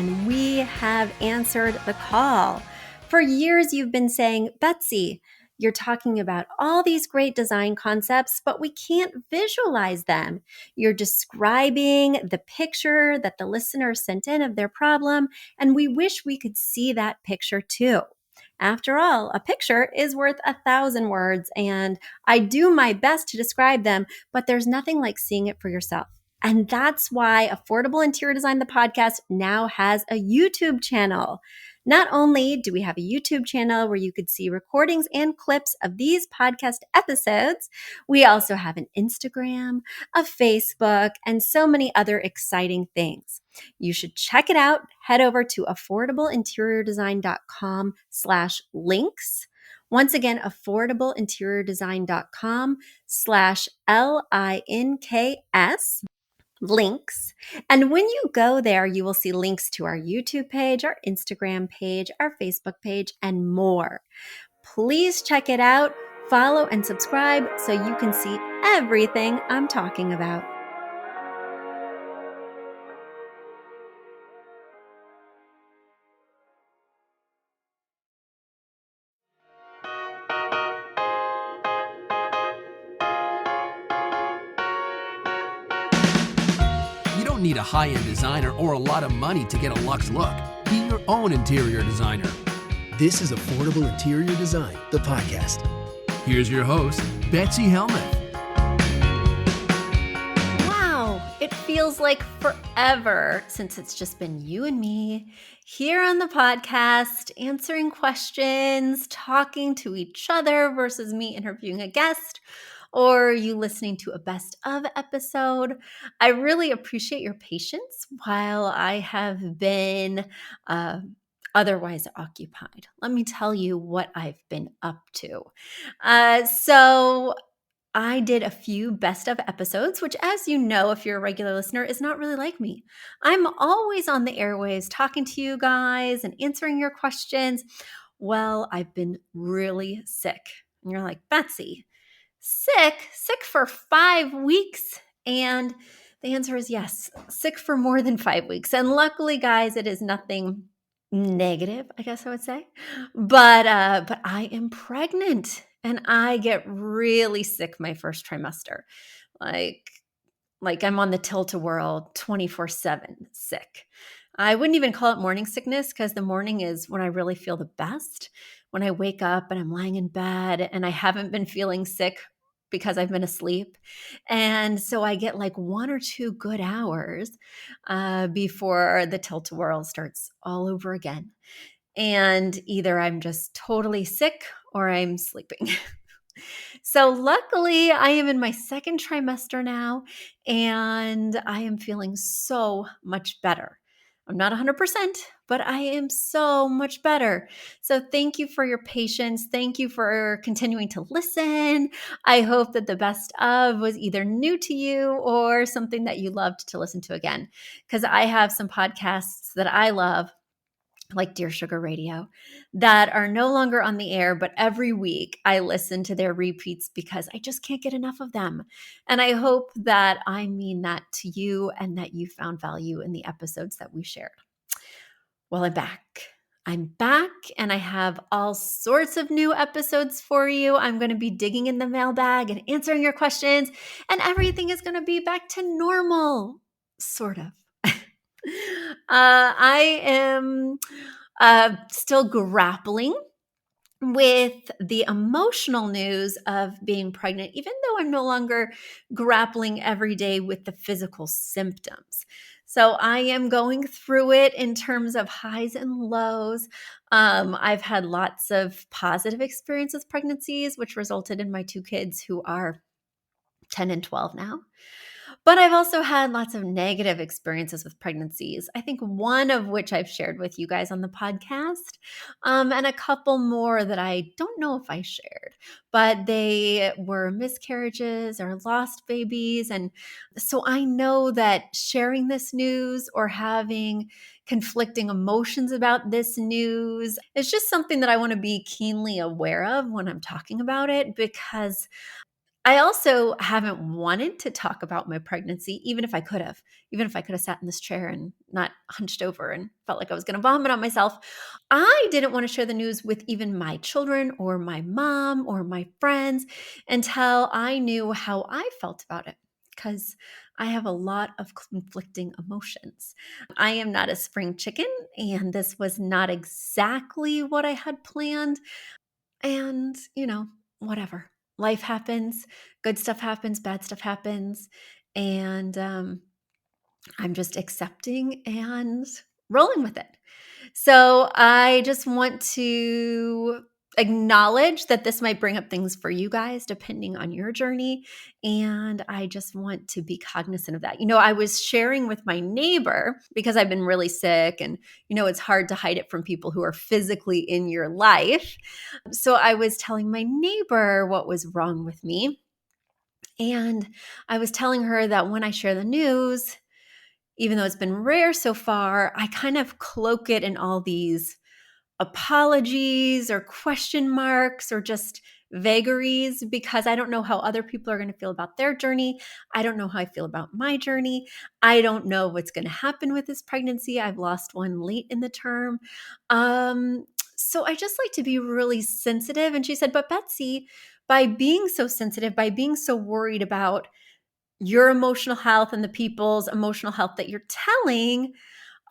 and we have answered the call. For years, you've been saying, Betsy, you're talking about all these great design concepts, but we can't visualize them. You're describing the picture that the listener sent in of their problem, and we wish we could see that picture too. After all, a picture is worth 1,000 words, and I do my best to describe them, but there's nothing like seeing it for yourself. And that's why Affordable Interior Design, the podcast, now has a YouTube channel. Not only do we have a YouTube channel where you could see recordings and clips of these podcast episodes, we also have an Instagram, a Facebook, and so many other exciting things. You should check it out. Head over to affordableinteriordesign.com/links. Once again, affordableinteriordesign.com/LINKS. links. And when you go there, you will see links to our YouTube page, our Instagram page, our Facebook page, and more. Please check it out, follow and subscribe so you can see everything I'm talking about. You don't need a high-end designer or a lot of money to get a luxe look. Be your own interior designer. This is Affordable Interior Design, the podcast. Here's your host, Betsy Helmuth. Wow, it feels like forever since it's just been you and me here on the podcast, answering questions, talking to each other versus me interviewing a guest, or you listening to a best of episode. I really appreciate your patience while I have been otherwise occupied. Let me tell you what I've been up to. So I did a few best of episodes, which, as you know, if you're a regular listener, is not really like me. I'm always on the airwaves talking to you guys and answering your questions. Well, I've been really sick. And you're like, Betsy, sick for 5 weeks? And the answer is yes, sick for more than 5 weeks. And luckily, guys, it is nothing negative, I guess I would say. But I am pregnant and I get really sick my first trimester. Like I'm on the tilt-a-whirl 24/7 sick. I wouldn't even call it morning sickness because the morning is when I really feel the best. When I wake up and I'm lying in bed and I haven't been feeling sick because I've been asleep. And so I get like 1 or 2 good hours before the tilt-a-whirl starts all over again. And either I'm just totally sick or I'm sleeping. So luckily, I am in my second trimester now, and I am feeling so much better. I'm not 100%, but I am so much better. So thank you for your patience. Thank you for continuing to listen. I hope that the best of was either new to you or something that you loved to listen to again, because I have some podcasts that I love, like Dear Sugar Radio, that are no longer on the air, but every week I listen to their repeats because I just can't get enough of them. And I hope that I mean that to you and that you found value in the episodes that we shared. Well, I'm back. And I have all sorts of new episodes for you. I'm going to be digging in the mailbag and answering your questions, and everything is going to be back to normal, sort of. I am still grappling with the emotional news of being pregnant, even though I'm no longer grappling every day with the physical symptoms. So I am going through it in terms of highs and lows. I've had lots of positive experiences with pregnancies, which resulted in my 2 kids who are 10 and 12 now. But I've also had lots of negative experiences with pregnancies, I think one of which I've shared with you guys on the podcast, and a couple more that I don't know if I shared, but they were miscarriages or lost babies. And so I know that sharing this news or having conflicting emotions about this news is just something that I want to be keenly aware of when I'm talking about it, because I also haven't wanted to talk about my pregnancy, even if I could have sat in this chair and not hunched over and felt like I was going to vomit on myself. I didn't want to share the news with even my children or my mom or my friends until I knew how I felt about it, because I have a lot of conflicting emotions. I am not a spring chicken, and this was not exactly what I had planned. And, whatever. Life happens, good stuff happens, bad stuff happens. And I'm just accepting and rolling with it. So I just want to acknowledge that this might bring up things for you guys depending on your journey. And I just want to be cognizant of that. I was sharing with my neighbor because I've been really sick, and, it's hard to hide it from people who are physically in your life. So I was telling my neighbor what was wrong with me. And I was telling her that when I share the news, even though it's been rare so far, I kind of cloak it in all these apologies or question marks or just vagaries, because I don't know how other people are going to feel about their journey. I don't know how I feel about my journey. I don't know what's going to happen with this pregnancy. I've lost one late in the term. So I just like to be really sensitive. And she said, but Betsy, by being so sensitive, by being so worried about your emotional health and the people's emotional health that you're telling,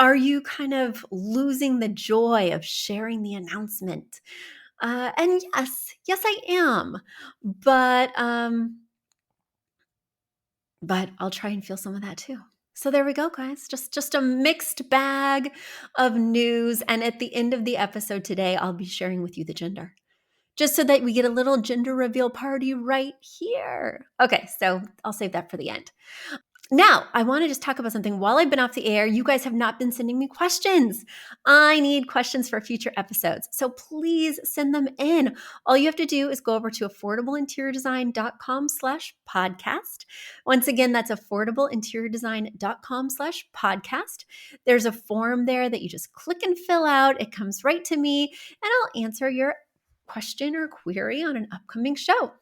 are you kind of losing the joy of sharing the announcement? And yes, I am. But I'll try and feel some of that too. So there we go, guys. Just a mixed bag of news. And at the end of the episode today, I'll be sharing with you the gender, just so that we get a little gender reveal party right here. Okay, so I'll save that for the end. Now, I want to just talk about something. While I've been off the air, you guys have not been sending me questions. I need questions for future episodes. So please send them in. All you have to do is go over to affordableinteriordesign.com/podcast. Once again, that's affordableinteriordesign.com/podcast. There's a form there that you just click and fill out. It comes right to me, and I'll answer your question or query on an upcoming show.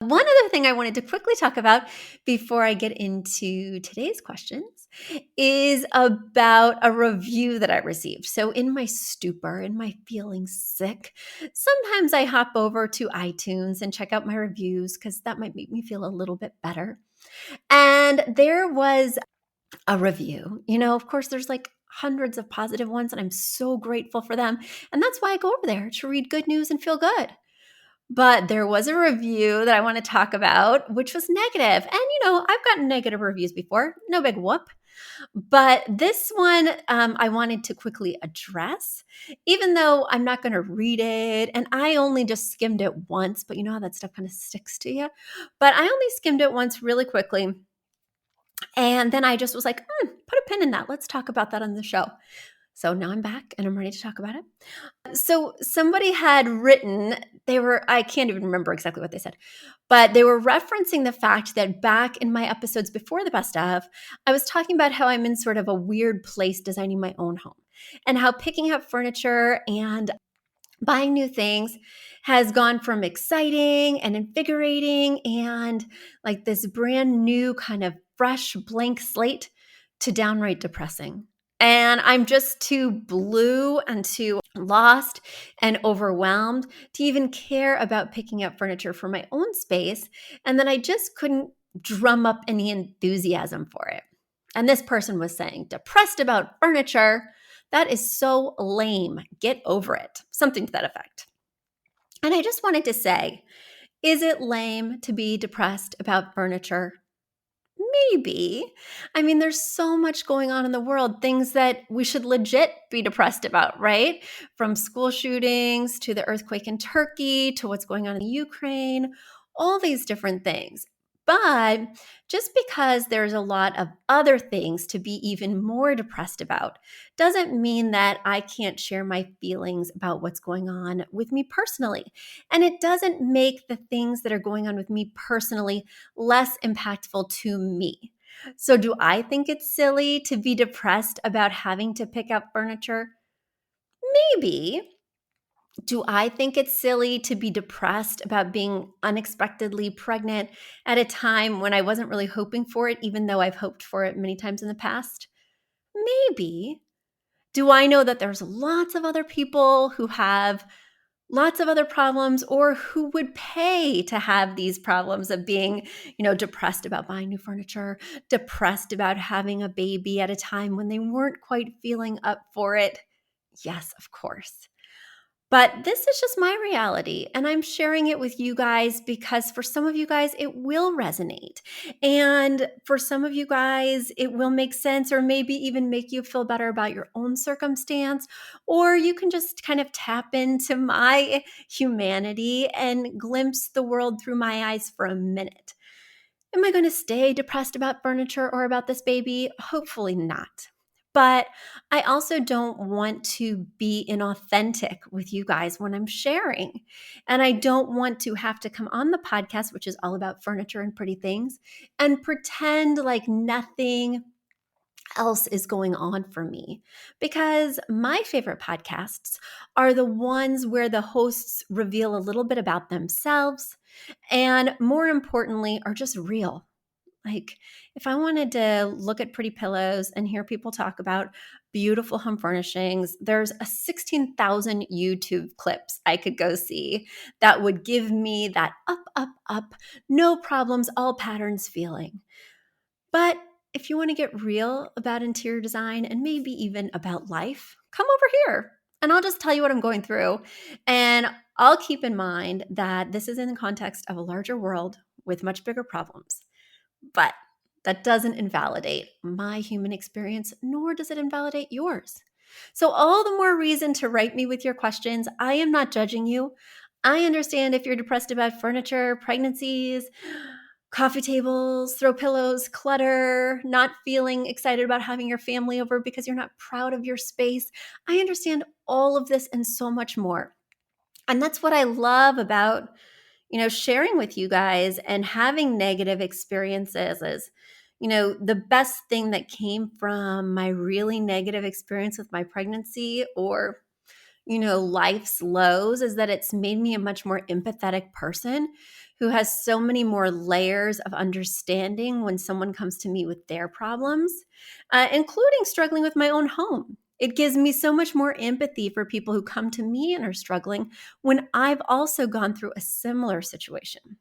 One other thing I wanted to quickly talk about before I get into today's questions is about a review that I received. So in my stupor, in my feeling sick, sometimes I hop over to iTunes and check out my reviews, because that might make me feel a little bit better. And there was a review. Of course, there's like hundreds of positive ones, and I'm so grateful for them. And that's why I go over there, to read good news and feel good. But there was a review that I want to talk about, which was negative. And, I've gotten negative reviews before. No big whoop. But this one, I wanted to quickly address, even though I'm not going to read it. And I only just skimmed it once, but you know how that stuff kind of sticks to you. But I only skimmed it once really quickly. And then I just was like, put a pin in that. Let's talk about that on the show. So now I'm back and I'm ready to talk about it. So somebody had written, I can't even remember exactly what they said, but they were referencing the fact that back in my episodes before the best of, I was talking about how I'm in sort of a weird place designing my own home, and how picking up furniture and buying new things has gone from exciting and invigorating and like this brand new kind of fresh blank slate to downright depressing. And I'm just too blue and too lost and overwhelmed to even care about picking up furniture for my own space. And then I just couldn't drum up any enthusiasm for it. And this person was saying, depressed about furniture? That is so lame. Get over it. Something to that effect. And I just wanted to say, is it lame to be depressed about furniture? Maybe. I mean, there's so much going on in the world, things that we should legit be depressed about, right? From school shootings to the earthquake in Turkey to what's going on in Ukraine, all these different things. But just because there's a lot of other things to be even more depressed about doesn't mean that I can't share my feelings about what's going on with me personally. And it doesn't make the things that are going on with me personally less impactful to me. So do I think it's silly to be depressed about having to pick up furniture? Maybe. Do I think it's silly to be depressed about being unexpectedly pregnant at a time when I wasn't really hoping for it, even though I've hoped for it many times in the past? Maybe. Do I know that there's lots of other people who have lots of other problems or who would pay to have these problems of being, depressed about buying new furniture, depressed about having a baby at a time when they weren't quite feeling up for it? Yes, of course. But this is just my reality, and I'm sharing it with you guys because for some of you guys, it will resonate. And for some of you guys, it will make sense or maybe even make you feel better about your own circumstance. Or you can just kind of tap into my humanity and glimpse the world through my eyes for a minute. Am I going to stay depressed about furniture or about this baby? Hopefully not. But I also don't want to be inauthentic with you guys when I'm sharing. And I don't want to have to come on the podcast, which is all about furniture and pretty things, and pretend like nothing else is going on for me. Because my favorite podcasts are the ones where the hosts reveal a little bit about themselves and, more importantly, are just real. Like, if I wanted to look at pretty pillows and hear people talk about beautiful home furnishings, there's a 16,000 YouTube clips I could go see that would give me that up, up, up, no problems, all patterns feeling. But if you want to get real about interior design and maybe even about life, come over here and I'll just tell you what I'm going through. And I'll keep in mind that this is in the context of a larger world with much bigger problems. But that doesn't invalidate my human experience, nor does it invalidate yours. So, all the more reason to write me with your questions. I am not judging you. I understand if you're depressed about furniture, pregnancies, coffee tables, throw pillows, clutter, not feeling excited about having your family over because you're not proud of your space. I understand all of this and so much more. And that's what I love about sharing with you guys and having negative experiences is, the best thing that came from my really negative experience with my pregnancy or, life's lows is that it's made me a much more empathetic person who has so many more layers of understanding when someone comes to me with their problems, including struggling with my own home. It gives me so much more empathy for people who come to me and are struggling when I've also gone through a similar situation.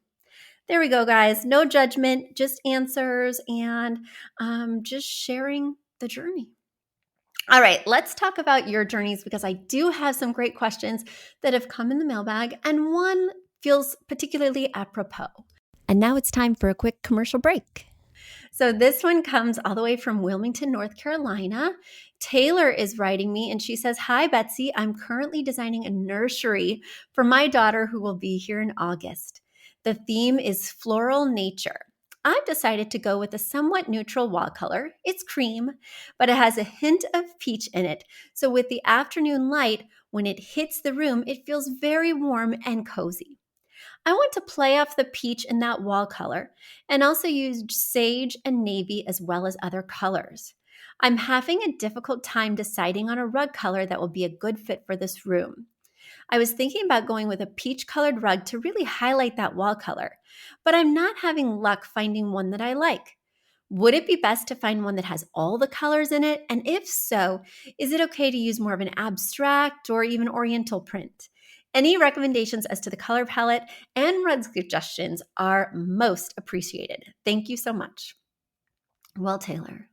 There we go, guys. No judgment, just answers and just sharing the journey. All right, let's talk about your journeys because I do have some great questions that have come in the mailbag, and one feels particularly apropos. And now it's time for a quick commercial break. So this one comes all the way from Wilmington, North Carolina. Taylor is writing me and she says, "Hi, Betsy. I'm currently designing a nursery for my daughter who will be here in August. The theme is floral nature. I've decided to go with a somewhat neutral wall color. It's cream, but it has a hint of peach in it. So with the afternoon light, when it hits the room, it feels very warm and cozy. I want to play off the peach in that wall color and also use sage and navy as well as other colors. I'm having a difficult time deciding on a rug color that will be a good fit for this room. I was thinking about going with a peach colored rug to really highlight that wall color, but I'm not having luck finding one that I like. Would it be best to find one that has all the colors in it? And if so, is it okay to use more of an abstract or even oriental print? Any recommendations as to the color palette and rug suggestions are most appreciated. Thank you so much." Well, Taylor,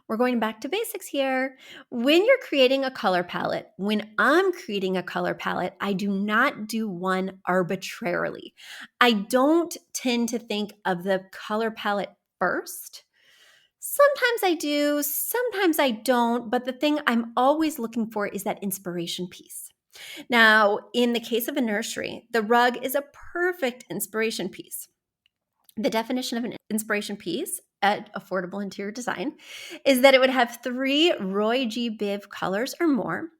we're going back to basics here. When you're creating a color palette, when I'm creating a color palette, I do not do one arbitrarily. I don't tend to think of the color palette first. Sometimes I do, sometimes I don't, but the thing I'm always looking for is that inspiration piece. Now, in the case of a nursery, the rug is a perfect inspiration piece. The definition of an inspiration piece at Affordable Interior Design is that it would have 3 Roy G. Biv colors or more.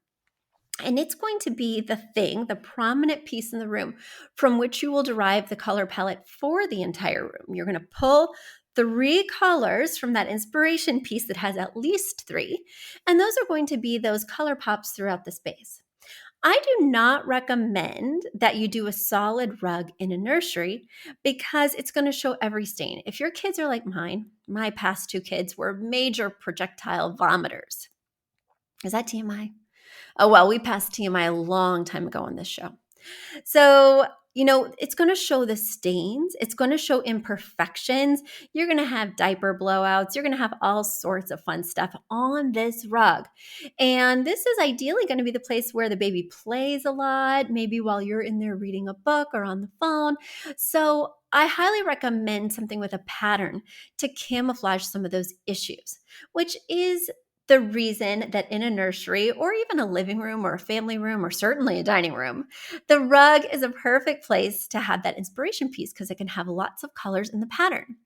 And it's going to be the prominent piece in the room from which you will derive the color palette for the entire room. You're going to pull 3 colors from that inspiration piece that has at least 3, and those are going to be those color pops throughout the space. I do not recommend that you do a solid rug in a nursery because it's going to show every stain. If your kids are like mine, my past two kids were major projectile vomiters. Is that TMI? Oh, well, we passed TMI a long time ago on this show. So, it's going to show the stains. It's going to show imperfections. You're going to have diaper blowouts. You're going to have all sorts of fun stuff on this rug. And this is ideally going to be the place where the baby plays a lot, maybe while you're in there reading a book or on the phone. So, I highly recommend something with a pattern to camouflage some of those issues, which is the reason that in a nursery or even a living room or a family room or certainly a dining room, the rug is a perfect place to have that inspiration piece because it can have lots of colors in the pattern.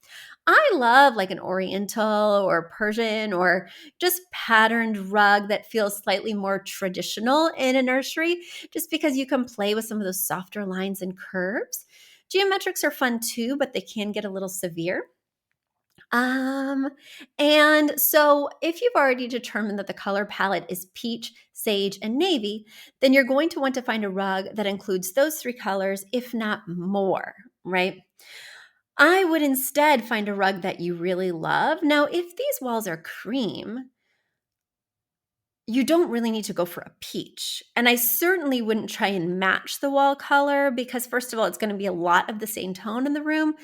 I love like an Oriental or Persian or just patterned rug that feels slightly more traditional in a nursery, just because you can play with some of those softer lines and curves. Geometrics are fun too, but they can get a little severe. And so if you've already determined that the color palette is peach, sage, and navy, then you're going to want to find a rug that includes those three colors, if not more, right? I would instead find a rug that you really love. Now, if these walls are cream, you don't really need to go for a peach. And I certainly wouldn't try and match the wall color because, first of all, it's going to be a lot of the same tone in the room,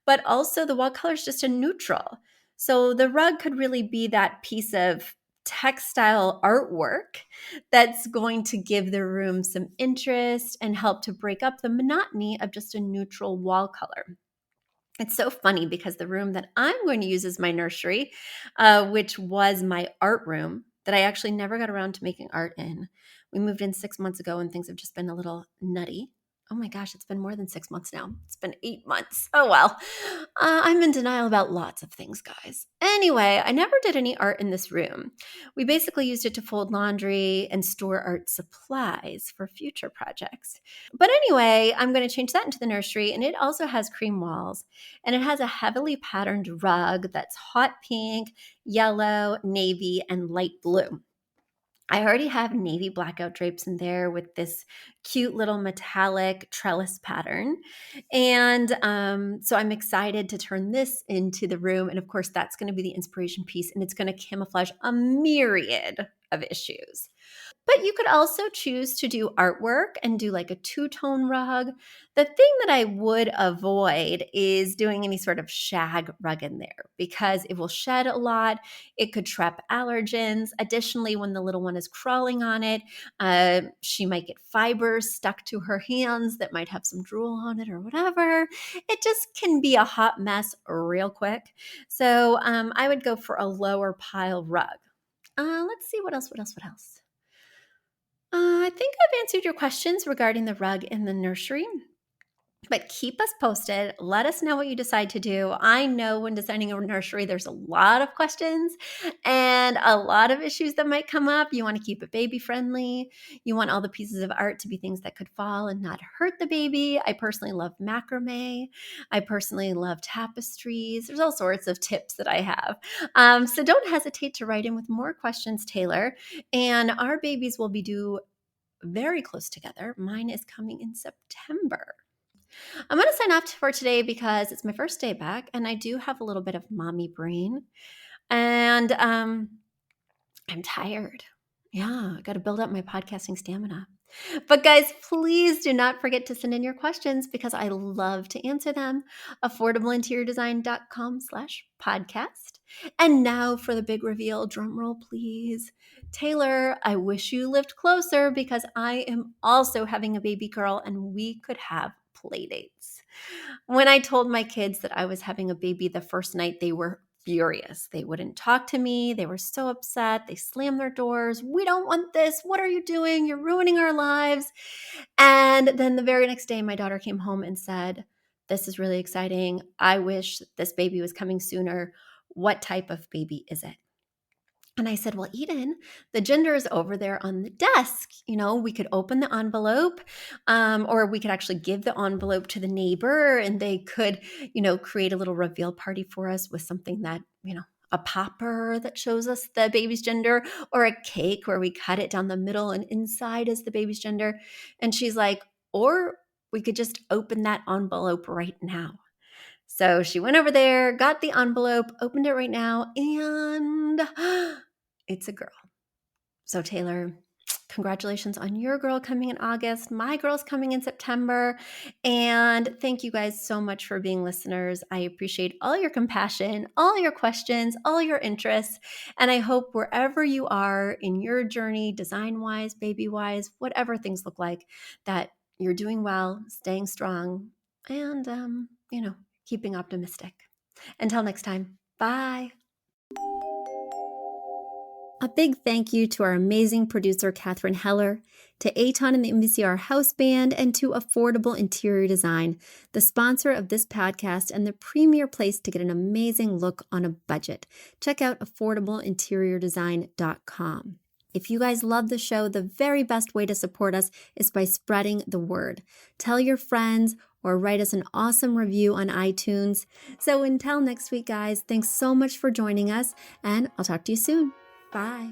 but also the wall color is just a neutral. So the rug could really be that piece of textile artwork that's going to give the room some interest and help to break up the monotony of just a neutral wall color. It's so funny because the room that I'm going to use as my nursery, which was my art room that I actually never got around to making art in. We moved in 6 months ago and things have just been a little nutty. Oh my gosh, it's been more than 6 months now. It's been 8 months. Oh well. I'm in denial about lots of things, guys. Anyway, I never did any art in this room. We basically used it to fold laundry and store art supplies for future projects. But anyway, I'm going to change that into the nursery, and it also has cream walls, and it has a heavily patterned rug that's hot pink, yellow, navy, and light blue. I already have navy blackout drapes in there with this cute little metallic trellis pattern. And so I'm excited to turn this into the room. And of course, that's going to be the inspiration piece, and it's going to camouflage a myriad of issues. But you could also choose to do artwork and do like a two-tone rug. The thing that I would avoid is doing any sort of shag rug in there because it will shed a lot. It could trap allergens. Additionally, when the little one is crawling on it, she might get fibers stuck to her hands that might have some drool on it or whatever. It just can be a hot mess real quick. So I would go for a lower pile rug. Let's see, what else? I think I've answered your questions regarding the rug in the nursery, but keep us posted. Let us know what you decide to do. I know when designing a nursery, there's a lot of questions and a lot of issues that might come up. You want to keep it baby friendly. You want all the pieces of art to be things that could fall and not hurt the baby. I personally love macrame. I personally love tapestries. There's all sorts of tips that I have. So don't hesitate to write in with more questions, Taylor. And our babies will be due very close together. Mine is coming in September. I'm going to sign off for today because it's my first day back and I do have a little bit of mommy brain. And I'm tired. Yeah, I got to build up my podcasting stamina. But guys, please do not forget to send in your questions because I love to answer them. affordableinteriordesign.com/podcast. And now for the big reveal, drum roll please. Taylor, I wish you lived closer because I am also having a baby girl and we could have play dates. When I told my kids that I was having a baby the first night, they were furious. They wouldn't talk to me. They were so upset. They slammed their doors. We don't want this. What are you doing? You're ruining our lives. And then the very next day, my daughter came home and said, this is really exciting. I wish this baby was coming sooner. What type of baby is it? And I said, well, Eden, the gender is over there on the desk. We could open the envelope or we could actually give the envelope to the neighbor and they could, create a little reveal party for us with something that, a popper that shows us the baby's gender, or a cake where we cut it down the middle and inside is the baby's gender. And she's like, or we could just open that envelope right now. So she went over there, got the envelope, opened it right now, and it's a girl. So Taylor, congratulations on your girl coming in August. My girl's coming in September. And thank you guys so much for being listeners. I appreciate all your compassion, all your questions, all your interests. And I hope wherever you are in your journey, design-wise, baby-wise, whatever things look like, that you're doing well, staying strong, and, keeping optimistic. Until next time, bye. A big thank you to our amazing producer, Katherine Heller, to Aton and the MVCR House Band, and to Affordable Interior Design, the sponsor of this podcast and the premier place to get an amazing look on a budget. Check out affordableinteriordesign.com. If you guys love the show, the very best way to support us is by spreading the word. Tell your friends or write us an awesome review on iTunes. So until next week, guys, thanks so much for joining us, and I'll talk to you soon. Bye.